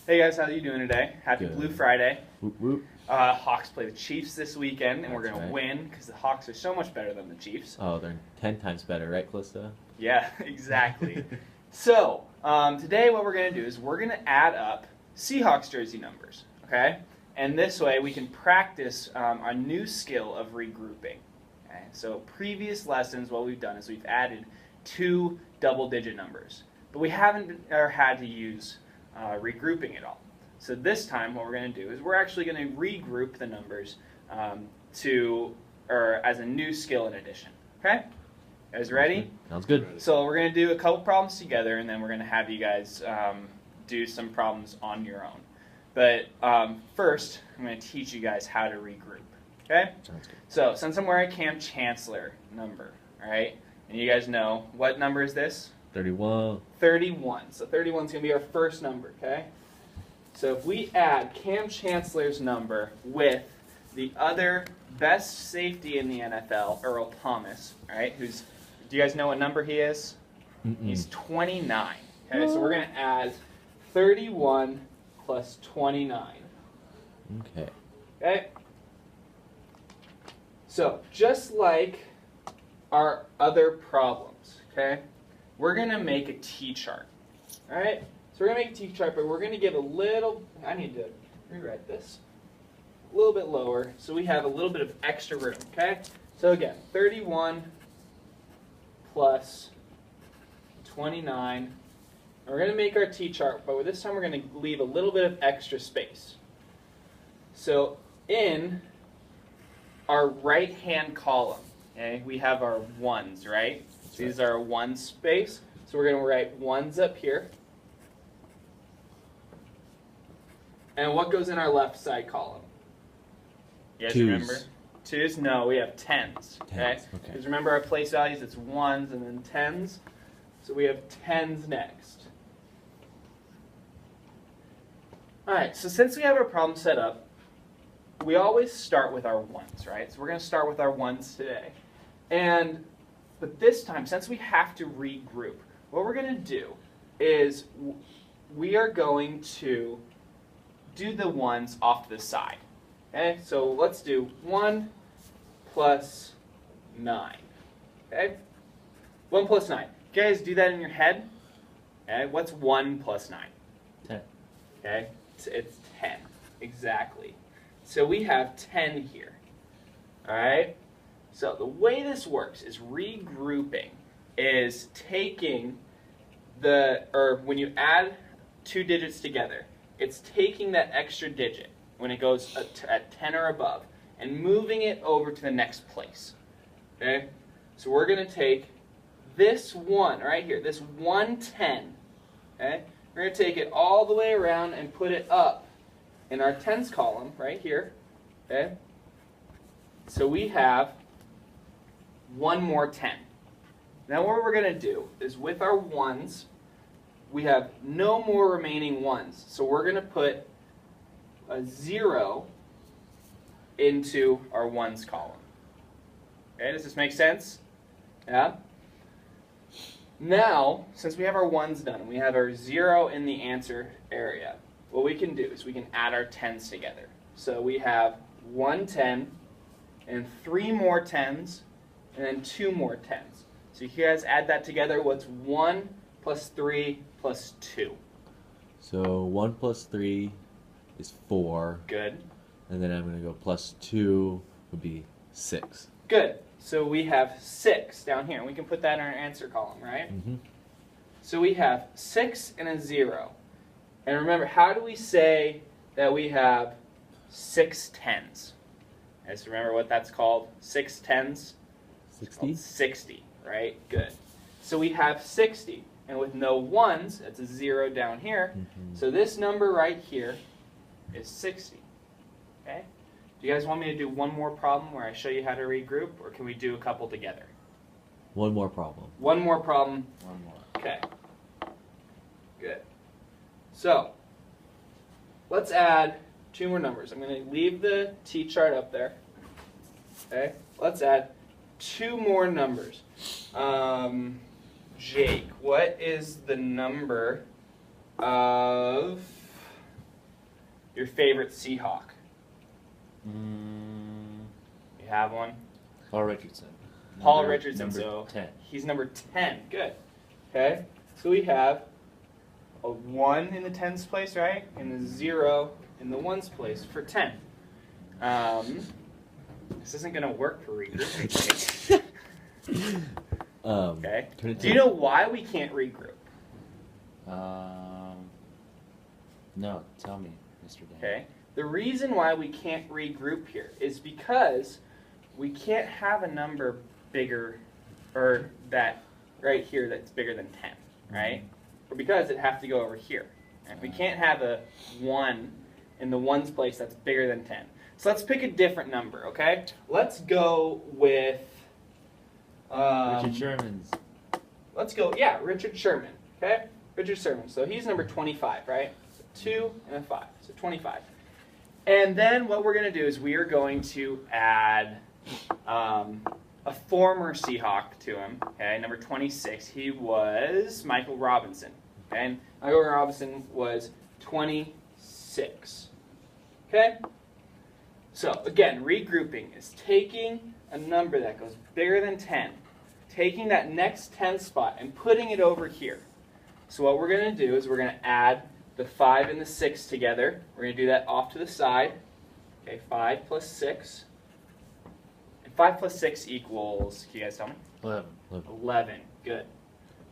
Hey guys, how are you doing today? Happy Good. Blue Friday. Whoop, whoop. Hawks play the Chiefs this weekend, and we're That's going right. to win because the Hawks are so much better than the Chiefs. Oh, they're 10 times better, right, Calista? Yeah, exactly. So, today what we're going to do is we're going to add up Seahawks jersey numbers, okay? And this way we can practice our new skill of regrouping. Okay? So previous lessons, what we've done is we've added 2 double-digit numbers, but we haven't ever had to use regrouping at all. So this time what we're going to do is we're actually going to regroup the numbers as a new skill in addition. Okay? You guys ready? Sounds good. So we're going to do a couple problems together, and then we're going to have you guys do some problems on your own. But first, I'm going to teach you guys how to regroup. Okay? Sounds good. So since I'm wearing a Cam Chancellor number, all right, and you guys know, what number is this? 31. 31. So 31 is going to be our first number, okay? So if we add Cam Chancellor's number with the other best safety in the NFL, Earl Thomas, all right, do you guys know what number he is? He's 29. Okay, so we're going to add 31 plus 29. Okay. Okay? So just like our other problems, okay, we're going to make a T-chart. All right? So we're going to make a T-chart, but we're going to give a little, I need to rewrite this, a little bit lower so we have a little bit of extra room, okay? So again, 31 plus 29. And we're going to make our T-chart, but this time we're going to leave a little bit of extra space. So in our right-hand column, okay, we have our ones, right? So these are our one space. So we're going to write ones up here. And what goes in our left side column? You guys Twos. remember? Twos? No, we have tens. Okay? Okay. Because remember our place values, it's ones and then tens. So we have tens next. Alright, so since we have our problem set up, we always start with our ones, right? So we're going to start with our ones today. But this time, since we have to regroup, what we're going to do is we are going to do the ones off to the side. Okay, so let's do 1 plus 9. Okay, 1 plus 9. You guys do that in your head? Okay, what's 1 plus 9? 10. Okay, it's 10. Exactly. So we have 10 here. All right? So the way this works is regrouping is taking when you add 2 digits together, it's taking that extra digit when it goes at 10 or above and moving it over to the next place. Okay? So we're going to take this one right here, this 110. Okay? We're going to take it all the way around and put it up in our tens column right here. Okay? So we have one more 10. Now what we're going to do is with our ones, we have no more remaining ones. So we're going to put a 0 into our ones column. Okay, does this make sense? Yeah? Now, since we have our ones done, and we have our 0 in the answer area, what we can do is we can add our tens together. So we have 1 10 and 3 more tens and then 2 more tens. So you guys add that together. What's 1 plus 3 plus 2? So 1 plus 3 is 4. Good. And then I'm going to go plus 2 would be 6. Good. So we have 6 down here. We can put that in our answer column, right? Mm-hmm. So we have 6 and a 0. And remember, how do we say that we have 6 tens? Guys, remember what that's called? 6 tens? 60? 60, right? Good. So we have 60. And with no ones, it's a 0 down here. Mm-hmm. So this number right here is 60. Okay? Do you guys want me to do one more problem where I show you how to regroup, or can we do a couple together? One more problem. One more problem. One more. Okay. Good. So, let's add 2 more numbers. I'm going to leave the T-chart up there. Okay? Let's add 2 more numbers. Jake, what is the number of your favorite Seahawk? You have one? Paul Richardson. Paul Richardson. Number So 10. he's number 10. Good. Okay. So we have a 1 in the tens place, right? And a 0 in the ones place for 10. This isn't going to work for regrouping. Okay. Do you know why we can't regroup? No, tell me, Mr. Dane. Okay. The reason why we can't regroup here is because we can't have a number bigger, or that right here that's bigger than 10, right? Or because it has to go over here. Right? We can't have a 1 in the ones place that's bigger than 10. So let's pick a different number, okay? Let's go with Richard Sherman's. Let's go, yeah, Richard Sherman, okay? Richard Sherman. So he's number 25, right? So 2 and a 5, so 25. And then what we're going to do is we are going to add a former Seahawk to him, okay? Number 26, he was Michael Robinson, okay? And Michael Robinson was 26, okay? So again, regrouping is taking a number that goes bigger than 10, taking that next 10 spot and putting it over here. So what we're going to do is we're going to add the 5 and the 6 together. We're going to do that off to the side. Okay, 5 plus 6. And 5 plus 6 equals, can you guys tell me? 11. 11. Good.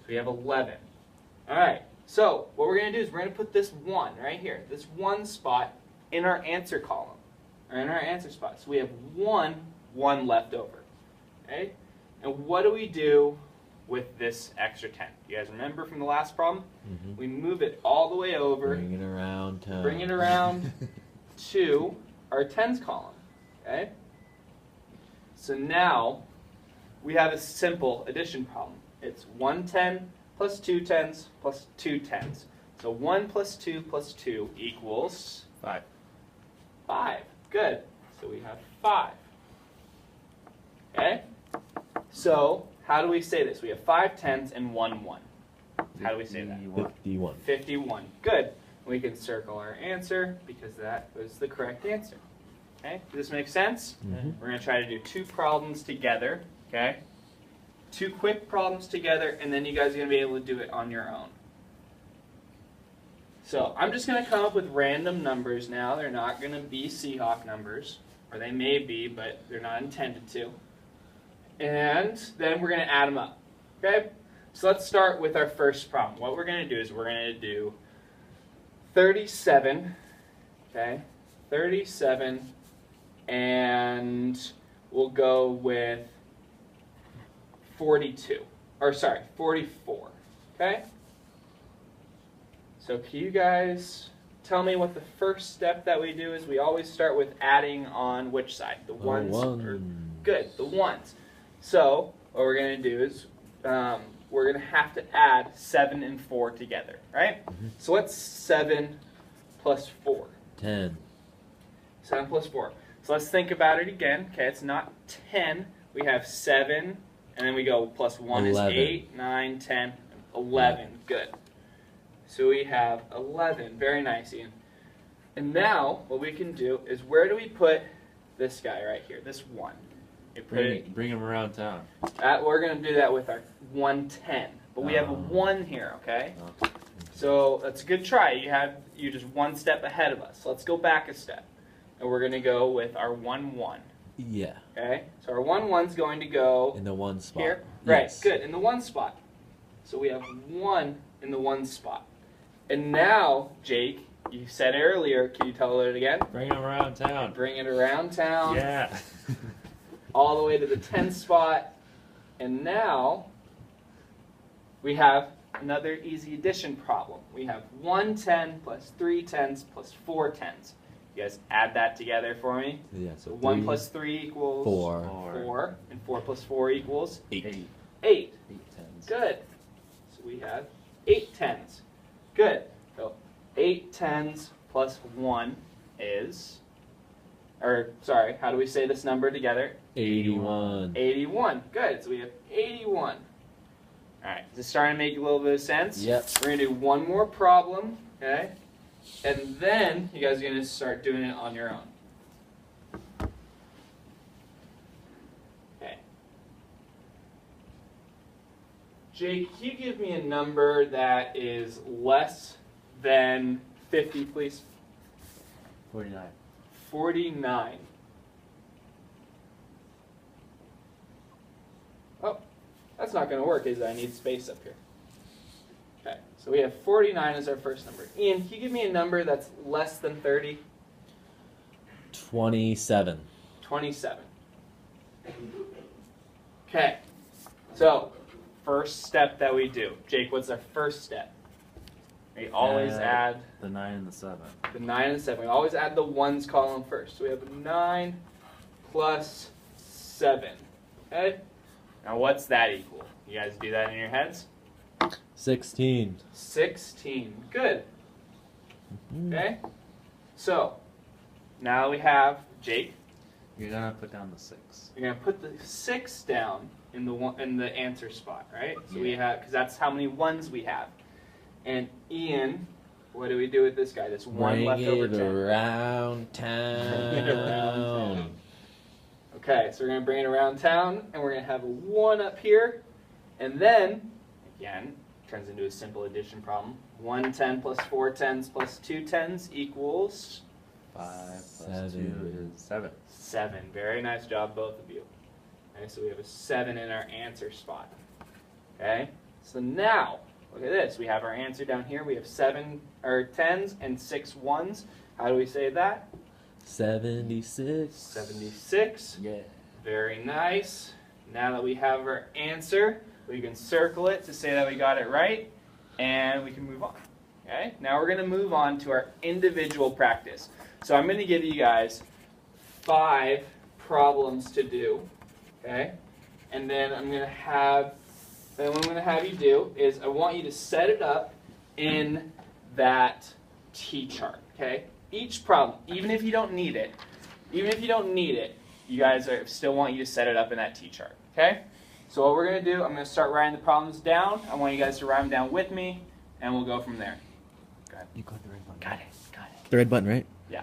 So we have 11. All right. So what we're going to do is we're going to put this 1 right here, this 1 spot in our answer column, or in our answer spot. So we have 1 left over. Okay? And what do we do with this extra 10? You guys remember from the last problem? Mm-hmm. We move it all the way over. Bring it around to our tens column. Okay? So now we have a simple addition problem. It's 1 10 plus 2 tens plus 2 tens. So 1 plus 2 plus 2 equals 5. 5. Good. So we have 5. Okay? So how do we say this? We have 5 tens and 1 1. How do we say that? 51. 51. Good. We can circle our answer because that was the correct answer. Okay? Does this make sense? Mm-hmm. We're going to try to do 2 problems together. Okay? 2 quick problems together, and then you guys are going to be able to do it on your own. So I'm just going to come up with random numbers now. They're not going to be Seahawk numbers, or they may be, but they're not intended to. And then we're going to add them up. Okay? So let's start with our first problem. What we're going to do is we're going to do 37, okay? 37, and we'll go with 42. Or sorry, 44. Okay? So can you guys tell me what the first step that we do is? We always start with adding on which side? The ones? Good, the ones. So what we're going to do is we're going to have to add 7 and 4 together, right? Mm-hmm. So what's 7 plus 4? 10. 7 plus 4. So let's think about it again. Okay, it's not 10. We have 7, and then we go plus 1 11. is 8, 9, 10, 11. Good. So we have 11. Very nice, Ian. And now what we can do is where do we put this guy right here, this 1? Bring him around town. We're going to do that with our 110. But we have a 1 here, okay? So that's a good try. You're just 1 step ahead of us. So let's go back a step. And we're going to go with our 1 1. Yeah. Okay? So our 1 1's going to go in the 1 spot. Here? Yes. Right, good. In the 1 spot. So we have 1 in the 1 spot. And now, Jake, you said earlier, can you tell it again? Bring him around town. Bring it around town. Yeah. All the way to the 10 spot. And now we have another easy addition problem. We have 1 10 plus 3 tens plus 4 tens. You guys add that together for me. Yeah, so 1 plus 3 equals 4. And 4 plus 4 equals 8. 8. 8 tens. Good. So we have 8 tens. Good. So 8 tens plus 1 is, or sorry, how do we say this number together? 81. 81. Good. So we have 81. All right. Is this starting to make a little bit of sense? Yep. We're going to do one more problem. Okay. And then you guys are going to start doing it on your own. Okay. Jake, can you give me a number that is less than 50, please? 49. 49. Oh, that's not going to work, is it? I need space up here. Okay, so we have 49 as our first number. Ian, can you give me a number that's less than 30? 27. 27. Okay, so first step that we do. Jake, what's our first step? We always add the 9 and the 7. the 9 and 7. We always add the ones column first. So we have 9 plus 7. Okay? Now what's that equal? You guys do that in your heads? 16. 16. Good. Okay? So, now we have Jake. You're going to put down the 6. You're going to put the 6 down in the answer spot, right? So we have, because that's how many ones we have. And Ian, what do we do with this guy? This one left over 10. Around town. Okay, so we're going to bring it around town, and we're going to have a 1 up here. And then, again, turns into a simple addition problem. 1 10 plus 4 10s plus 2 10s equals 5 plus 2 is 7. 7. Very nice job, both of you. Okay, so we have a 7 in our answer spot. Okay, so now, look at this. We have our answer down here. We have 7 or 10s and 6 1s. How do we say that? 76. 76. Yeah. Very nice. Now that we have our answer, we can circle it to say that we got it right, and we can move on. Okay? Now we're going to move on to our individual practice. So I'm going to give you guys 5 problems to do. Okay? And then what I'm going to have you do is I want you to set it up in that T-chart. Okay? Each problem, even if you don't need it, you guys still want you to set it up in that T-chart. Okay? So what we're going to do, I'm going to start writing the problems down. I want you guys to write them down with me, and we'll go from there. Go ahead. You click the red button. Got it. The red button, right? Yeah.